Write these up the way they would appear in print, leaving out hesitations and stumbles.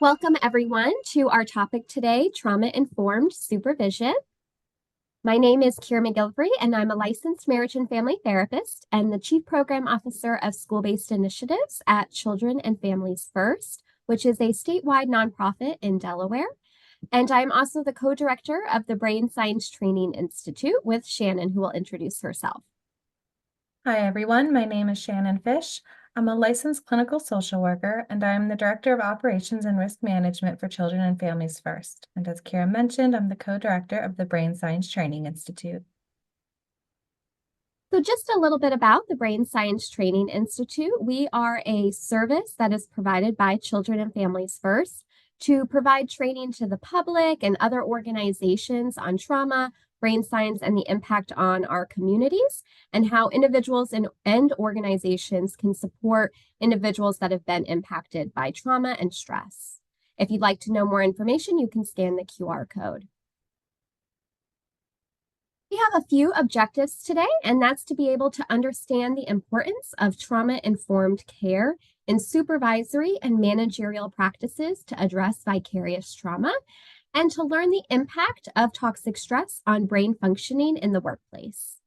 Welcome, everyone, to our topic today, trauma-informed supervision. My name is Kira McGilvery, and I'm a licensed marriage and family therapist and the Chief Program Officer of School-Based Initiatives at Children and Families First, which is a statewide nonprofit in Delaware. And I'm also the co-director of the Brain Science Training Institute with Shannon, who will introduce herself. Hi, everyone. My name is Shannon Fish. I'm a licensed clinical social worker, and I'm the Director of Operations and Risk Management for Children and Families First. And as Kira mentioned, I'm the co-director of the Brain Science Training Institute. So just a little bit about the Brain Science Training Institute. We are a service that is provided by Children and Families First to provide training to the public and other organizations on trauma, brain science, and the impact on our communities, and how individuals and organizations can support individuals that have been impacted by trauma and stress. If you'd like to know more information, you can scan the QR code. We have a few objectives today, and that's to be able to understand the importance of trauma-informed care in supervisory and managerial practices to address vicarious trauma, and to learn the impact of toxic stress on brain functioning in the workplace.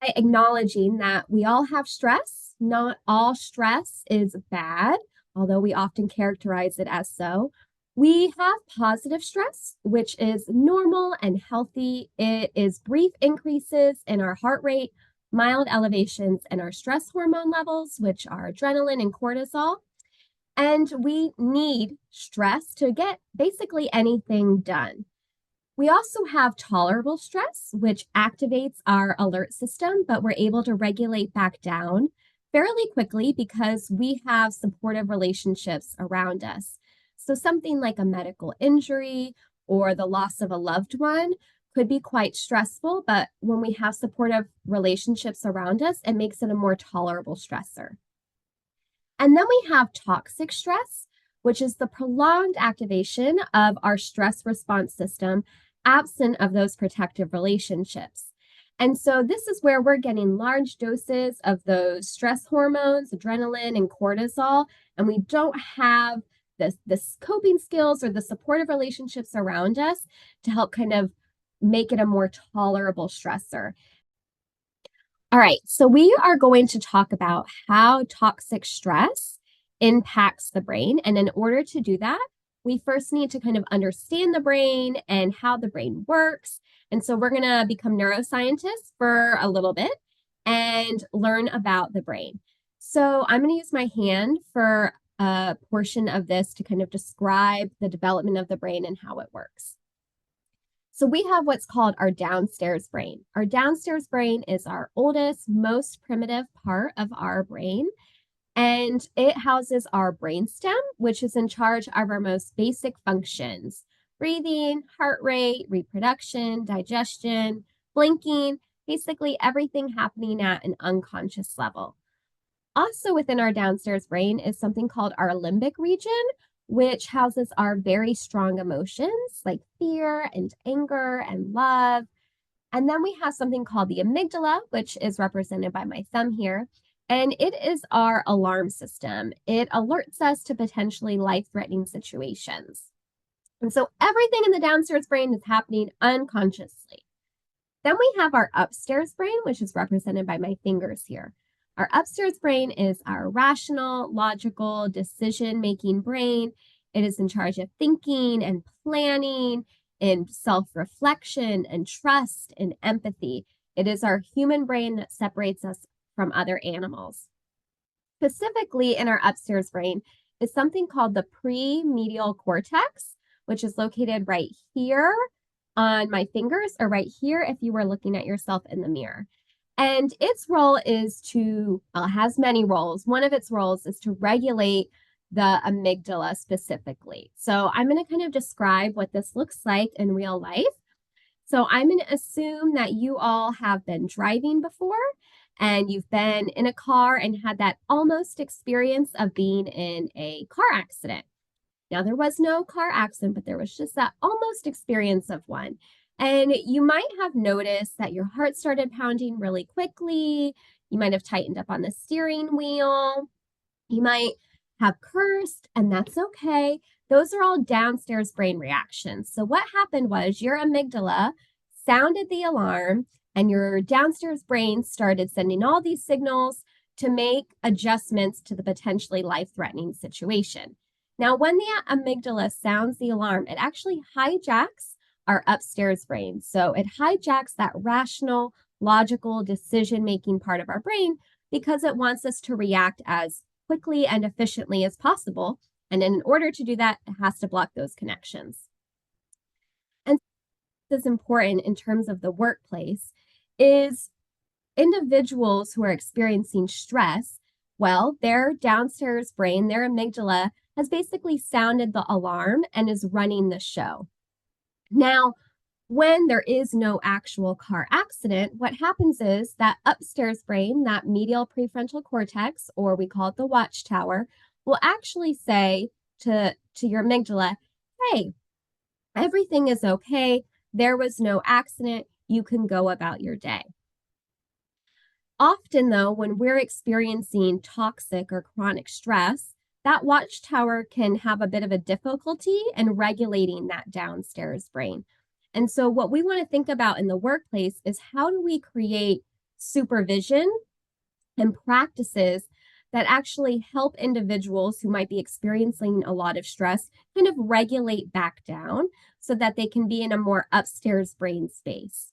By acknowledging that we all have stress, not all stress is bad, although we often characterize it as so. We have positive stress, which is normal and healthy. It is brief increases in our heart rate, mild elevations in our stress hormone levels, which are adrenaline and cortisol. And we need stress to get basically anything done. We also have tolerable stress, which activates our alert system, but we're able to regulate back down fairly quickly because we have supportive relationships around us. So something like a medical injury or the loss of a loved one could be quite stressful, but when we have supportive relationships around us, it makes it a more tolerable stressor. And then we have toxic stress, which is the prolonged activation of our stress response system absent of those protective relationships. And so this is where we're getting large doses of those stress hormones, adrenaline and cortisol, and we don't have the coping skills or the supportive relationships around us to help kind of make it a more tolerable stressor. All right, so we are going to talk about how toxic stress impacts the brain. And in order to do that, we first need to kind of understand the brain and how the brain works. And so we're going to become neuroscientists for a little bit and learn about the brain. So I'm going to use my hand for a portion of this to kind of describe the development of the brain and how it works. So we have what's called our downstairs brain. Our downstairs brain is our oldest, most primitive part of our brain, and it houses our brainstem, which is in charge of our most basic functions: breathing, heart rate, reproduction, digestion, blinking, basically everything happening at an unconscious level. Also within our downstairs brain is something called our limbic region, which houses our very strong emotions like fear and anger and love. And then we have something called the amygdala, which is represented by my thumb here. And it is our alarm system. It alerts us to potentially life-threatening situations. And so everything in the downstairs brain is happening unconsciously. Then we have our upstairs brain, which is represented by my fingers here. Our upstairs brain is our rational, logical, decision-making brain. It is in charge of thinking and planning and self-reflection and trust and empathy. It is our human brain that separates us from other animals. Specifically in our upstairs brain is something called the premedial cortex, which is located right here on my fingers, or right here if you were looking at yourself in the mirror. And its role is to, has many roles. One of its roles is to regulate the amygdala specifically. So I'm going to kind of describe what this looks like in real life. So I'm going to assume that you all have been driving before and you've been in a car and had that almost experience of being in a car accident. Now, there was no car accident, but there was just that almost experience of one. And you might have noticed that your heart started pounding really quickly. You might have tightened up on the steering wheel. You might have cursed, and that's okay. Those are all downstairs brain reactions. So, what happened was your amygdala sounded the alarm, and your downstairs brain started sending all these signals to make adjustments to the potentially life threatening situation. Now, when the amygdala sounds the alarm, it actually hijacks our upstairs brain. So, it hijacks that rational, logical decision making part of our brain because it wants us to react as quickly and efficiently as possible. And in order to do that, it has to block those connections. And this is important in terms of the workplace is individuals who are experiencing stress, well, their downstairs brain, their amygdala, has basically sounded the alarm and is running the show. Now, when there is no actual car accident, what happens is that upstairs brain, that medial prefrontal cortex, or we call it the watchtower, will actually say to your amygdala, hey, everything is okay. There was no accident. You can go about your day. Often, though, when we're experiencing toxic or chronic stress, that watchtower can have a bit of a difficulty in regulating that downstairs brain. And so, what we want to think about in the workplace is how do we create supervision and practices that actually help individuals who might be experiencing a lot of stress kind of regulate back down so that they can be in a more upstairs brain space.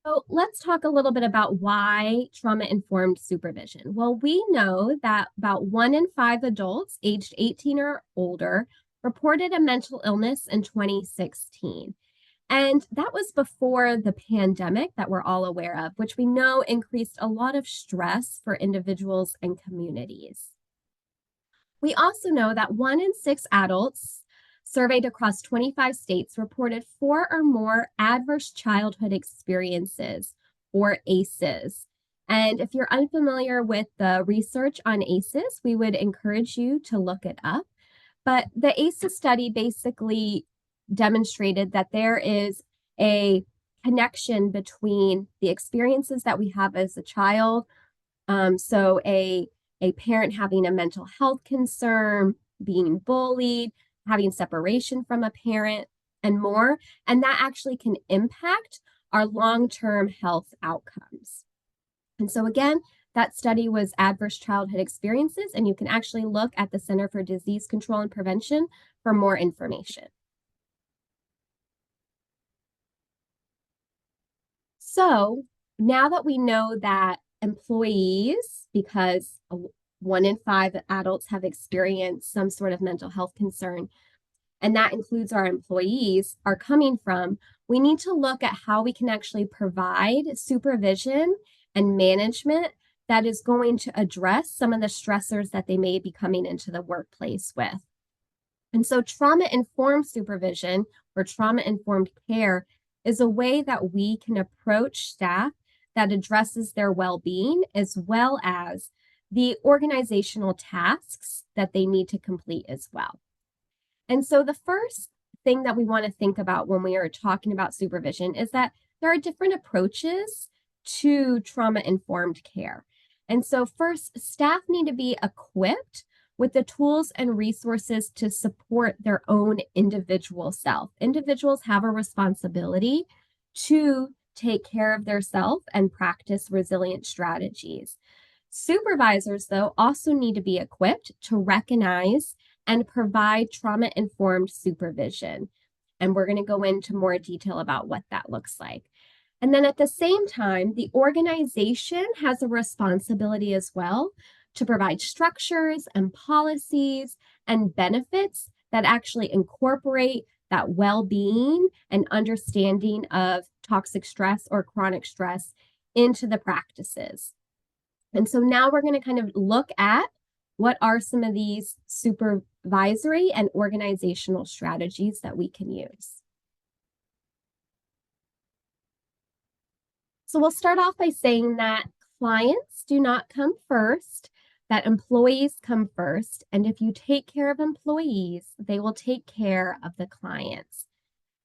So let's talk a little bit about why trauma-informed supervision. Well, we know that about 1 in 5 adults aged 18 or older reported a mental illness in 2016. And that was before the pandemic that we're all aware of, which we know increased a lot of stress for individuals and communities. We also know that 1 in 6 adults surveyed across 25 states reported 4 or more adverse childhood experiences, or ACEs. And if you're unfamiliar with the research on ACEs, we would encourage you to look it up. But the ACEs study basically demonstrated that there is a connection between the experiences that we have as a child, so a parent having a mental health concern, being bullied, having separation from a parent, and more. And that actually can impact our long-term health outcomes. And so again, that study was adverse childhood experiences, and you can actually look at the Center for Disease Control and Prevention for more information. So now that we know that employees, because 1 in 5 adults have experienced some sort of mental health concern, and that includes our employees, are coming from, we need to look at how we can actually provide supervision and management that is going to address some of the stressors that they may be coming into the workplace with. And so, trauma informed supervision or trauma informed care is a way that we can approach staff that addresses their well being as well as the organizational tasks that they need to complete as well. And so, the first thing that we want to think about when we are talking about supervision is that there are different approaches to trauma informed care. And so, first, staff need to be equipped with the tools and resources to support their own individual self. Individuals have a responsibility to take care of their self and practice resilient strategies. Supervisors, though, also need to be equipped to recognize and provide trauma informed supervision. And we're going to go into more detail about what that looks like. And then at the same time, the organization has a responsibility as well to provide structures and policies and benefits that actually incorporate that well being and understanding of toxic stress or chronic stress into the practices. And so now we're going to kind of look at what are some of these supervisory and organizational strategies that we can use. So we'll start off by saying that clients do not come first. that employees come first, and if you take care of employees, they will take care of the clients.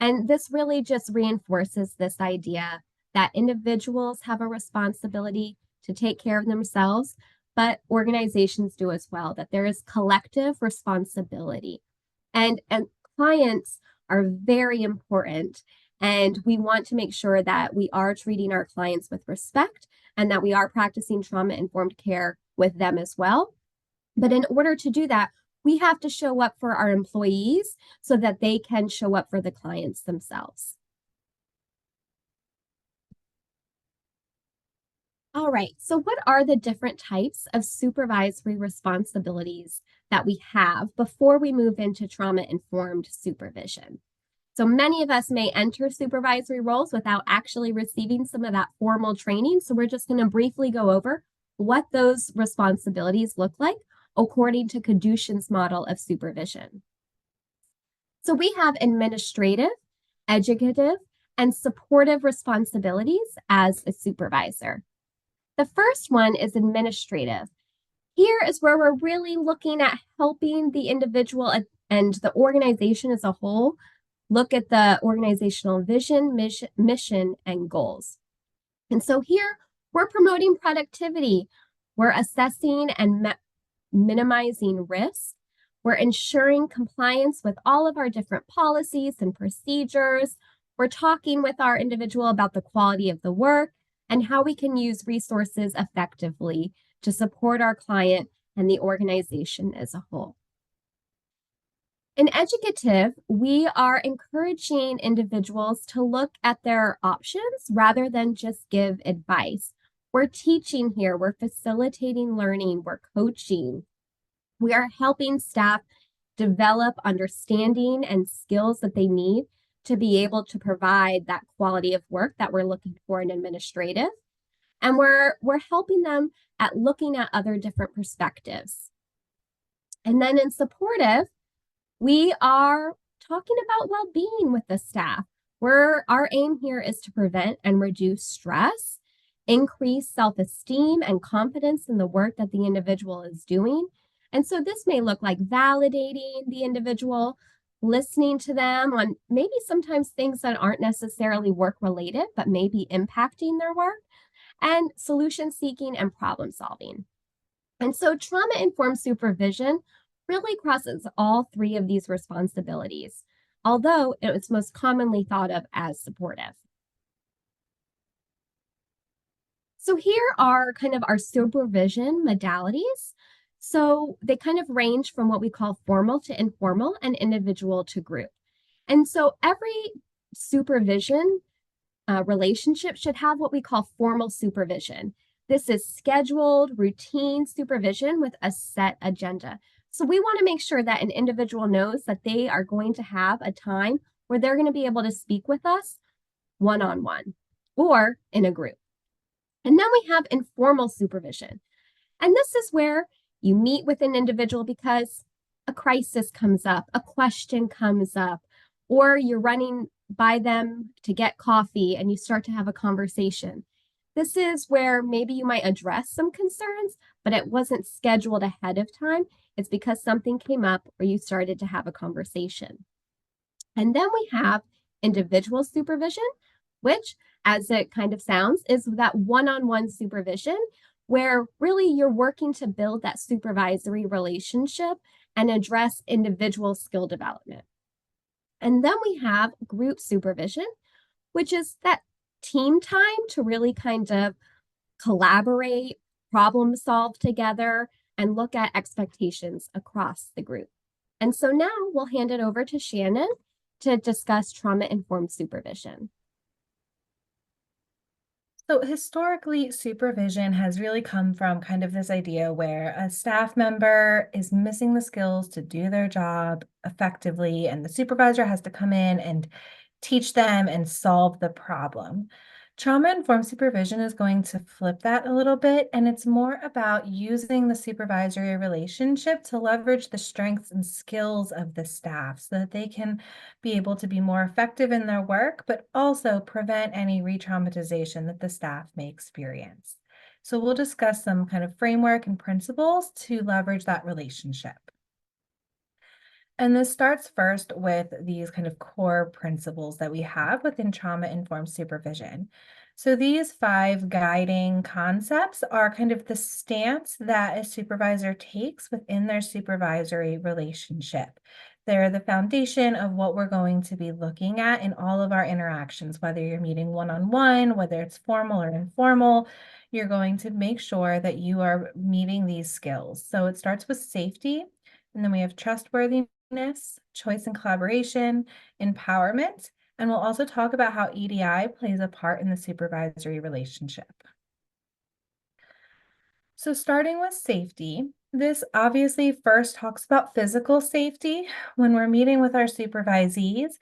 And this really just reinforces this idea that individuals have a responsibility to take care of themselves, but organizations do as well, that there is collective responsibility. And clients are very important. And we want to make sure that we are treating our clients with respect and that we are practicing trauma informed care with them as well. But in order to do that, we have to show up for our employees so that they can show up for the clients themselves. All right, so what are the different types of supervisory responsibilities that we have before we move into trauma informed supervision? So many of us may enter supervisory roles without actually receiving some of that formal training. So we're just going to briefly go over what those responsibilities look like according to Kadushin's model of supervision. So we have administrative, educative, and supportive responsibilities as a supervisor. The first one is administrative. Here is where we're really looking at helping the individual and the organization as a whole look at the organizational vision, mission, and goals. And so here we're promoting productivity. We're assessing and minimizing risk. We're ensuring compliance with all of our different policies and procedures. We're talking with our individual about the quality of the work and how we can use resources effectively to support our client and the organization as a whole. In educative, we are encouraging individuals to look at their options rather than just give advice. We're teaching here, we're facilitating learning, we're coaching. We are helping staff develop understanding and skills that they need to be able to provide that quality of work that we're looking for in administrative. And we're helping them at looking at other different perspectives. And then in supportive, we are talking about well-being with the staff. Our aim here is to prevent and reduce stress, increase self-esteem and confidence in the work that the individual is doing. And so this may look like validating the individual, listening to them on maybe sometimes things that aren't necessarily work related, but maybe impacting their work, and solution seeking and problem solving. And so trauma informed supervision really crosses all three of these responsibilities, although it's most commonly thought of as supportive. So here are kind of our supervision modalities. So they kind of range from what we call formal to informal and individual to group. And so every supervision relationship should have what we call formal supervision. This is scheduled, routine supervision with a set agenda. So we want to make sure that an individual knows that they are going to have a time where they're going to be able to speak with us one-on-one or in a group. And then we have informal supervision. And this is where you meet with an individual because a crisis comes up, a question comes up, or you're running by them to get coffee and you start to have a conversation. This is where maybe you might address some concerns, but it wasn't scheduled ahead of time. It's because something came up or you started to have a conversation. And then we have individual supervision, which, as it kind of sounds, is that one-on-one supervision where really you're working to build that supervisory relationship and address individual skill development. And then we have group supervision, which is that team time to really kind of collaborate, problem solve together, and look at expectations across the group. And so now we'll hand it over to Shannon to discuss trauma-informed supervision. So historically, supervision has really come from kind of this idea where a staff member is missing the skills to do their job effectively, and the supervisor has to come in and teach them and solve the problem. Trauma-informed supervision is going to flip that a little bit, and it's more about using the supervisory relationship to leverage the strengths and skills of the staff so that they can be able to be more effective in their work, but also prevent any re-traumatization that the staff may experience. So we'll discuss some kind of framework and principles to leverage that relationship. And this starts first with these kind of core principles that we have within trauma-informed supervision. So these five guiding concepts are kind of the stance that a supervisor takes within their supervisory relationship. They're the foundation of what we're going to be looking at in all of our interactions, whether you're meeting one-on-one, whether it's formal or informal, you're going to make sure that you are meeting these skills. So it starts with safety, and then we have trustworthiness, choice and collaboration, empowerment, and we'll also talk about how EDI plays a part in the supervisory relationship. So starting with safety, this obviously first talks about physical safety. When we're meeting with our supervisees,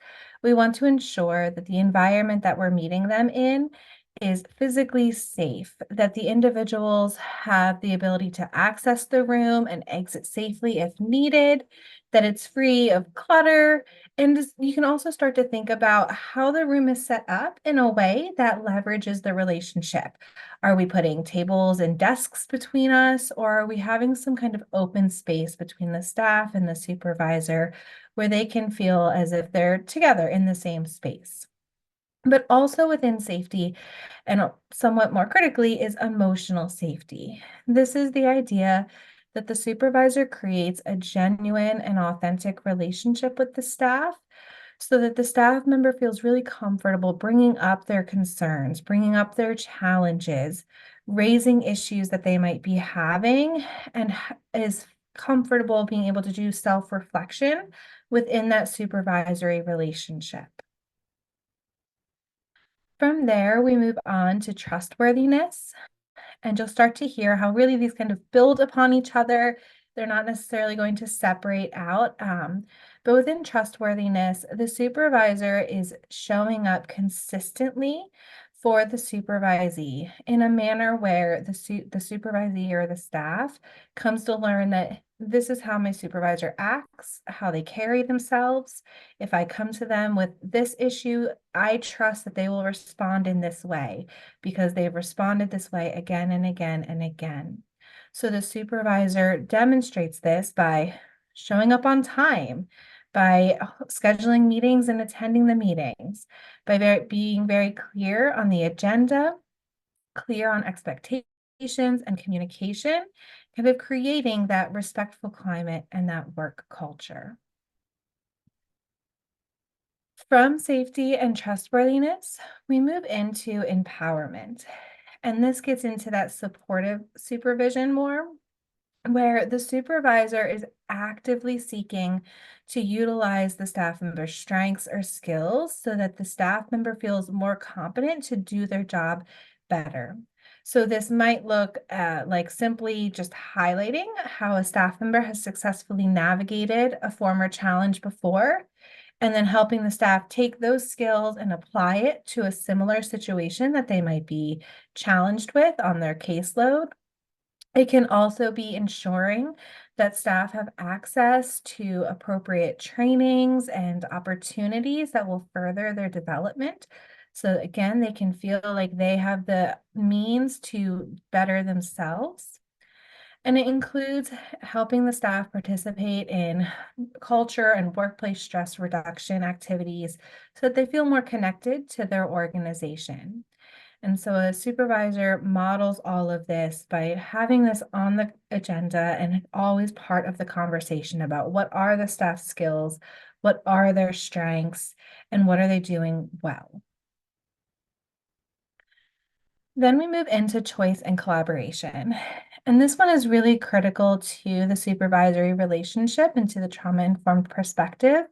we want to ensure that the environment that we're meeting them in is physically safe, that the individuals have the ability to access the room and exit safely if needed, that it's free of clutter. And you can also start to think about how the room is set up in a way that leverages the relationship. Are we putting tables and desks between us, or are we having some kind of open space between the staff and the supervisor where they can feel as if they're together in the same space? But also within safety, and somewhat more critically, is emotional safety. This is the idea that the supervisor creates a genuine and authentic relationship with the staff so that the staff member feels really comfortable bringing up their concerns, bringing up their challenges, raising issues that they might be having, and is comfortable being able to do self-reflection within that supervisory relationship. From there, we move on to trustworthiness, and you'll start to hear how really these kind of build upon each other. They're not necessarily going to separate out. But within trustworthiness, the supervisor is showing up consistently for the supervisee in a manner where the supervisee or the staff comes to learn that this is how my supervisor acts, how they carry themselves. If I come to them with this issue, I trust that they will respond in this way because they've responded this way again and again and again. So the supervisor demonstrates this by showing up on time, by scheduling meetings and attending the meetings, by being very clear on the agenda, clear on expectations and communication, kind of creating that respectful climate and that work culture. From safety and trustworthiness, we move into empowerment. And this gets into that supportive supervision more, where the supervisor is actively seeking to utilize the staff member's strengths or skills so that the staff member feels more competent to do their job better. So this might look like simply just highlighting how a staff member has successfully navigated a former challenge before, and then helping the staff take those skills and apply it to a similar situation that they might be challenged with on their caseload. It can also be ensuring that staff have access to appropriate trainings and opportunities that will further their development. So again, they can feel like they have the means to better themselves. And it includes helping the staff participate in culture and workplace stress reduction activities so that they feel more connected to their organization. And so a supervisor models all of this by having this on the agenda and always part of the conversation about what are the staff skills, what are their strengths, and what are they doing well. Then we move into choice and collaboration. And this one is really critical to the supervisory relationship and to the trauma-informed perspective,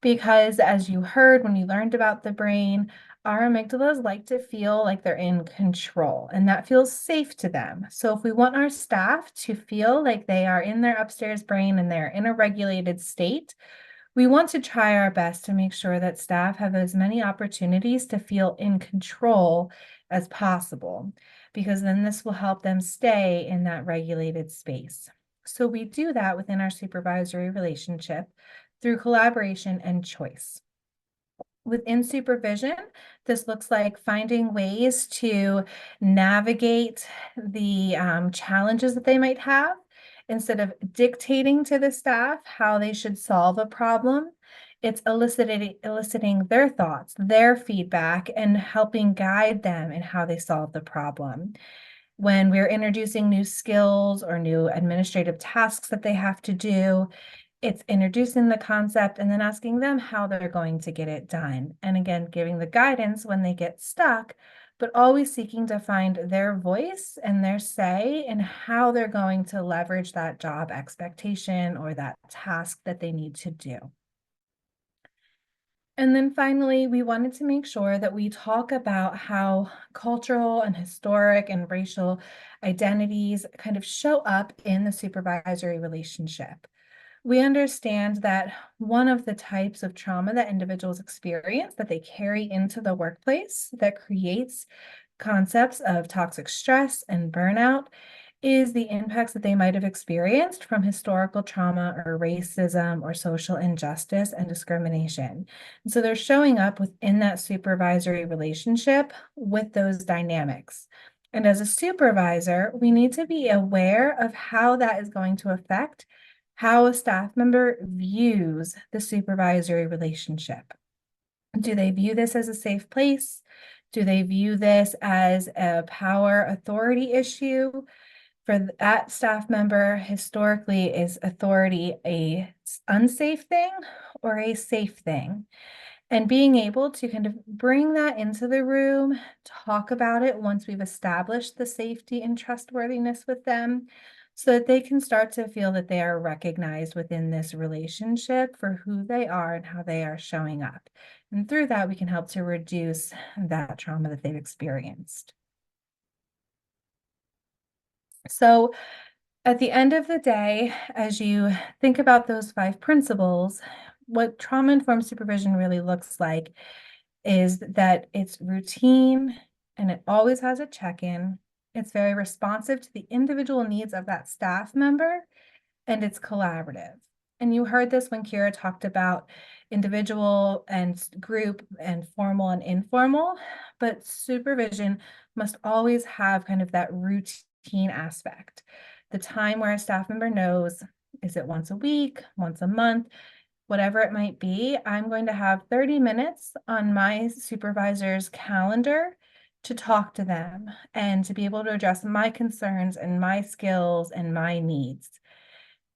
because as you heard when you learned about the brain, our amygdalas like to feel like they're in control, and that feels safe to them. So if we want our staff to feel like they are in their upstairs brain and they're in a regulated state, we want to try our best to make sure that staff have as many opportunities to feel in control as possible, because then this will help them stay in that regulated space. So we do that within our supervisory relationship through collaboration and choice. Within supervision, this looks like finding ways to navigate the challenges that they might have instead of dictating to the staff how they should solve a problem. It's eliciting their thoughts, their feedback, and helping guide them in how they solve the problem. When we're introducing new skills or new administrative tasks that they have to do, it's introducing the concept and then asking them how they're going to get it done. And again, giving the guidance when they get stuck, but always seeking to find their voice and their say in how they're going to leverage that job expectation or that task that they need to do. And then finally, we wanted to make sure that we talk about how cultural and historic and racial identities kind of show up in the supervisory relationship. We understand that one of the types of trauma that individuals experience that they carry into the workplace that creates concepts of toxic stress and burnout is the impacts that they might have experienced from historical trauma or racism or social injustice and discrimination. And so they're showing up within that supervisory relationship with those dynamics. And as a supervisor, we need to be aware of how that is going to affect how a staff member views the supervisory relationship. Do they view this as a safe place? Do they view this as a power authority issue? For that staff member, historically, is authority a unsafe thing or a safe thing? And being able to kind of bring that into the room, talk about it once we've established the safety and trustworthiness with them, so that they can start to feel that they are recognized within this relationship for who they are and how they are showing up. And through that, we can help to reduce that trauma that they've experienced. So, at the end of the day, as you think about those 5 principles, what trauma-informed supervision really looks like is that it's routine and it always has a check-in. It's very responsive to the individual needs of that staff member, and it's collaborative. And you heard this when Kira talked about individual and group and formal and informal, but supervision must always have kind of that routine aspect. The time where a staff member knows, is it once a week, once a month, whatever it might be, I'm going to have 30 minutes on my supervisor's calendar to talk to them and to be able to address my concerns and my skills and my needs.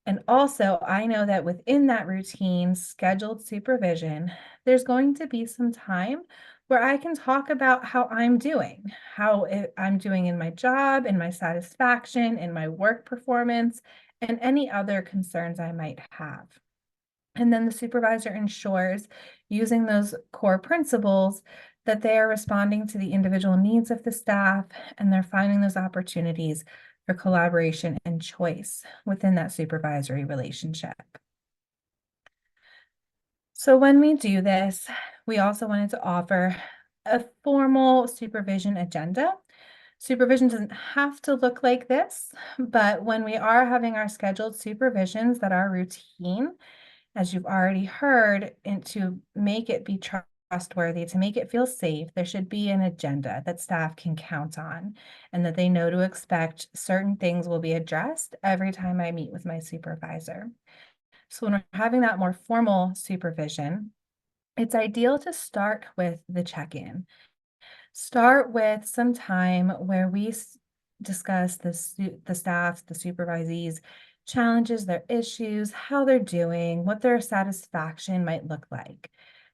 And also, I know that within that routine, scheduled supervision, there's going to be some time where I can talk about how I'm doing, I'm doing in my job, in my satisfaction, in my work performance, and any other concerns I might have. And then the supervisor ensures, using those core principles, that they are responding to the individual needs of the staff and they're finding those opportunities for collaboration and choice within that supervisory relationship. So when we do this, we also wanted to offer a formal supervision agenda. Supervision doesn't have to look like this, but when we are having our scheduled supervisions that are routine, as you've already heard, and to make it be trustworthy, to make it feel safe, there should be an agenda that staff can count on and that they know to expect certain things will be addressed every time I meet with my supervisor. So when we're having that more formal supervision, it's ideal to start with the check-in. Start with some time where we discuss the staff, the supervisees, challenges, their issues, how they're doing, what their satisfaction might look like.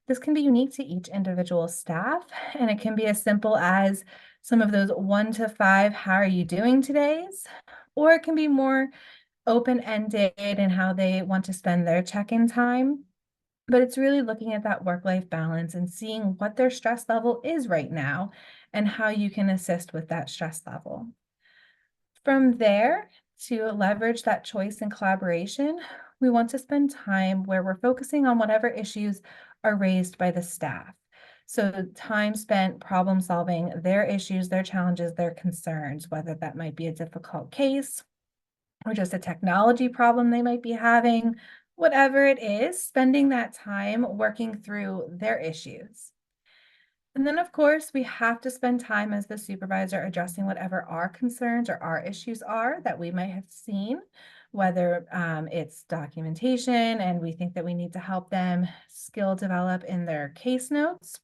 This can be unique to each individual staff, and it can be as simple as some of those 1 to 5, how are you doing today's? Or it can be more open-ended in how they want to spend their check-in time. But it's really looking at that work-life balance and seeing what their stress level is right now and how you can assist with that stress level. From there, to leverage that choice and collaboration, we want to spend time where we're focusing on whatever issues are raised by the staff. So time spent problem solving their issues, their challenges, their concerns, whether that might be a difficult case or just a technology problem they might be having, whatever it is, spending that time working through their issues. And then, of course, we have to spend time as the supervisor addressing whatever our concerns or our issues are that we might have seen, whether it's documentation and we think that we need to help them skill develop in their case notes,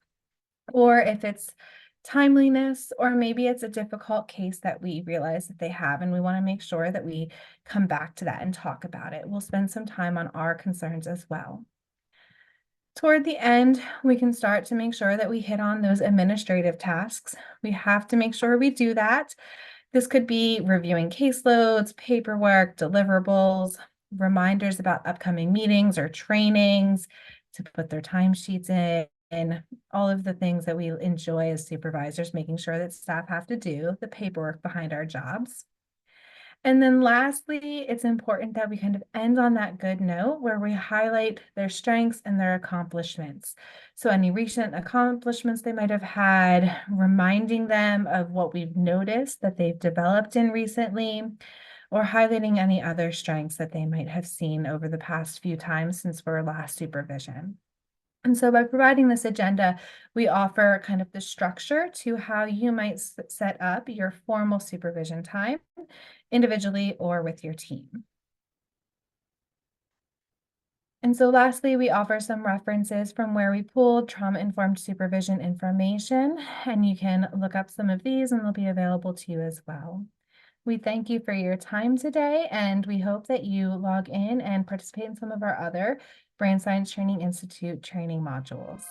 or if it's timeliness, or maybe it's a difficult case that we realize that they have, and we want to make sure that we come back to that and talk about it. We'll spend some time on our concerns as well. Toward the end, we can start to make sure that we hit on those administrative tasks. We have to make sure we do that. This could be reviewing caseloads, paperwork, deliverables, reminders about upcoming meetings or trainings, to put their timesheets in, and all of the things that we enjoy as supervisors, making sure that staff have to do, the paperwork behind our jobs. And then lastly, it's important that we kind of end on that good note where we highlight their strengths and their accomplishments. So any recent accomplishments they might have had, reminding them of what we've noticed that they've developed in recently, or highlighting any other strengths that they might have seen over the past few times since our last supervision. And so by providing this agenda, we offer kind of the structure to how you might set up your formal supervision time individually or with your team. And so lastly, we offer some references from where we pulled trauma-informed supervision information, and you can look up some of these and they'll be available to you as well. We thank you for your time today, and we hope that you log in and participate in some of our other Brain Science Training Institute training modules.